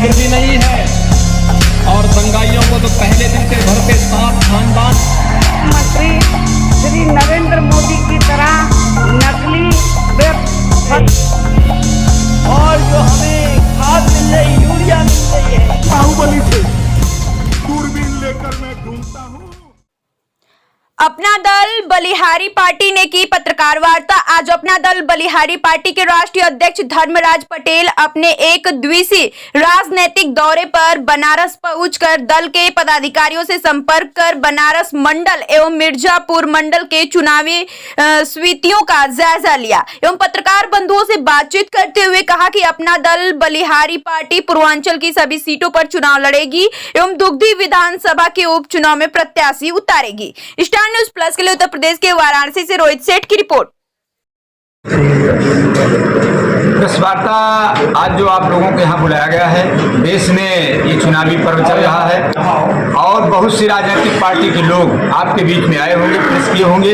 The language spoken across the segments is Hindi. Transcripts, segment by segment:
फिर भी नहीं है। और दंगाइयों को तो पहले दिन से घर के साथ खानदान मंत्री श्री नरेंद्र मोदी की तरह नकली और जो हमें खाद मिल रही, यूरिया मिल रही है, बाहुबली थे, दूरबीन लेकर मैं ढूंढता हूँ। अपना दल बलिहारी पार्टी ने की पत्रकार वार्ता। आज अपना दल बलिहारी पार्टी के राष्ट्रीय अध्यक्ष धर्मराज पटेल अपने एक दिवसीय राजनीतिक दौरे पर बनारस पहुंचकर दल के पदाधिकारियों से संपर्क कर बनारस मंडल एवं मिर्जापुर मंडल के चुनावी स्थितियों का जायजा लिया एवं पत्रकार बंधुओं से बातचीत करते हुए कहा कि अपना दल बलिहारी पार्टी पूर्वांचल की सभी सीटों पर चुनाव लड़ेगी एवं दुग्धी विधानसभा के उपचुनाव में प्रत्याशी उतारेगी। स्टार न्यूज़ प्लस के लिए उत्तर प्रदेश के वाराणसी से रोहित सेठ की रिपोर्ट। प्रेस वार्ता आज जो आप लोगों के यहाँ बुलाया गया है, देश में ये चुनावी पर्व चल रहा है और बहुत सी राजनीतिक पार्टी के लोग आपके बीच में आए होंगे, प्रेस किए होंगे,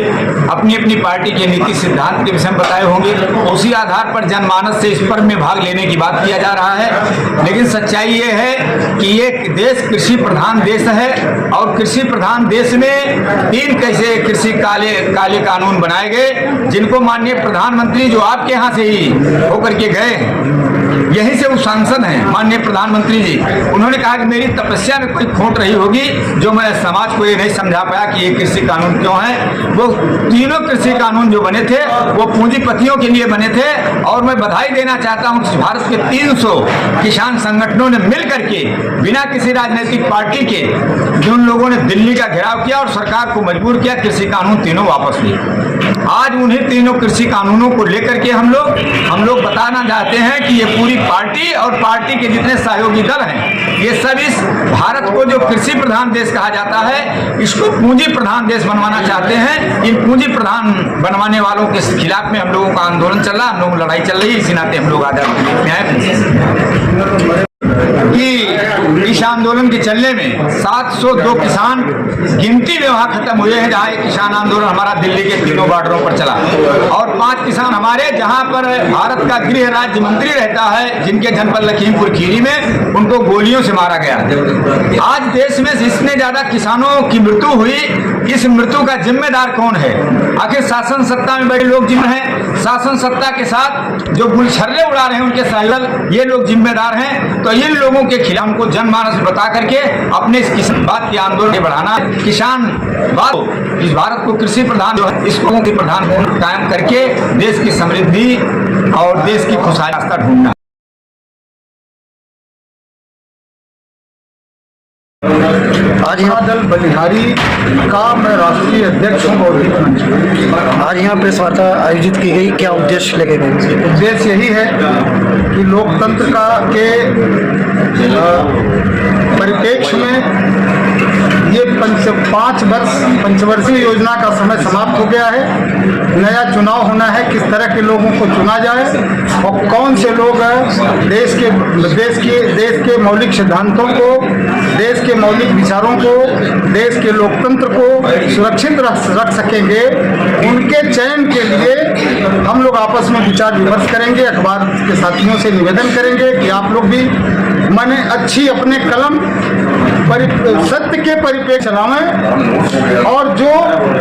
अपनी अपनी पार्टी के नीति सिद्धांत के विषय में बताए होंगे। उसी आधार पर जनमानस से इस पर्व में भाग लेने की बात किया जा रहा है। लेकिन सच्चाई ये है कि ये देश कृषि प्रधान देश है और कृषि प्रधान देश में 3 कैसे कृषि काले कानून बनाए गए, जिनको माननीय प्रधानमंत्री जो आपके यहाँ से ही होकर के गए, यहीं से वो सांसद हैं माननीय प्रधानमंत्री जी, उन्होंने कहा कि मेरी तपस्या में कोई खोट रही होगी जो मैं समाज को ये नहीं समझा पाया कि ये कृषि कानून क्यों है। वो तीनों कृषि कानून जो बने थे वो पूंजीपतियों के लिए बने थे और मैं बधाई देना चाहता हूँ कि भारत के 300 किसान संगठनों ने मिल करके बिना किसी राजनीतिक पार्टी के जिन लोगों ने दिल्ली का घेराव किया और सरकार को मजबूर किया, कृषि कानून तीनों वापस लिए। आज उन्हीं तीनों कृषि कानूनों को लेकर के हम लोग बताना चाहते हैं कि ये पूरी पार्टी और पार्टी के जितने सहयोगी दल हैं, ये सब इस भारत को जो कृषि प्रधान देश कहा जाता है, इसको पूंजी प्रधान देश बनवाना चाहते हैं। इन पूंजी प्रधान बनवाने वालों के खिलाफ में हम लोगों का आंदोलन चल रहा है, हम लोगों की लड़ाई चल रही है। इसी नाते हम लोग आजाद कि इस आंदोलन के चलने में 702 किसान गिनती में वहां खत्म हुए हैं जहां एक किसान आंदोलन हमारा दिल्ली के तीनों बॉर्डरों पर चला और 5 किसान हमारे जहां पर भारत का गृह राज्य मंत्री रहता है, जिनके जनपद लखीमपुर खीरी में उनको गोलियों से मारा गया। आज देश में जितने ज्यादा किसानों की मृत्यु हुई, इस मृत्यु का जिम्मेदार कौन है? आखिर शासन सत्ता में बैठे लोग जिम्मेदार हैं, शासन सत्ता के साथ जो गुलछर्रे उड़ा रहे हैं उनके सहयोगी ये लोग जिम्मेदार हैं। तो इन लोगों के खिलाफ हमको जनमानस बता करके अपने इस किसान बात के आंदोलन के बढ़ाना, किसान बात इस भारत को कृषि प्रधान जो है इसको की प्रधान कायम करके देश की समृद्धि और देश की खुशहाली रास्ता ढूंढना। आज यहाँ दल बलिहारी का मैं राष्ट्रीय अध्यक्ष हूँ और आज यहाँ प्रेस वार्ता आयोजित की गई, क्या उद्देश्य लगे गए? उद्देश्य यही है कि लोकतंत्र का के परिप्रेक्ष्य में ये 5 वर्ष पंचवर्षीय योजना का समय समाप्त हो गया है। नया चुनाव होना है, किस तरह के लोगों को चुना जाए और कौन से लोग देश के मौलिक सिद्धांतों को, देश के मौलिक विचारों को, देश के लोकतंत्र को सुरक्षित रख सकेंगे, उनके चयन के लिए हम लोग आपस में विचार विमर्श करेंगे। अखबार के साथियों से निवेदन करेंगे कि आप लोग भी माने अच्छी अपने कलम सत्य के परिप्रेक्ष्य चलावें और जो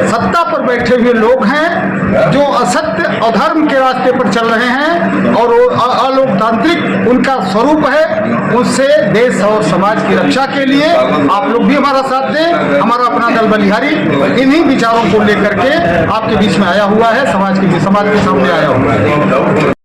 सत्ता पर बैठे हुए लोग हैं, जो असत्य अधर्म के रास्ते पर चल रहे हैं और अलोकतांत्रिक उनका स्वरूप है, उससे देश और समाज की रक्षा के लिए आप लोग भी हमारा साथ दें। हमारा अपना दल बलिहारी इन्हीं विचारों को लेकर के आपके बीच में आया हुआ है, समाज के सामने आया हुआ है।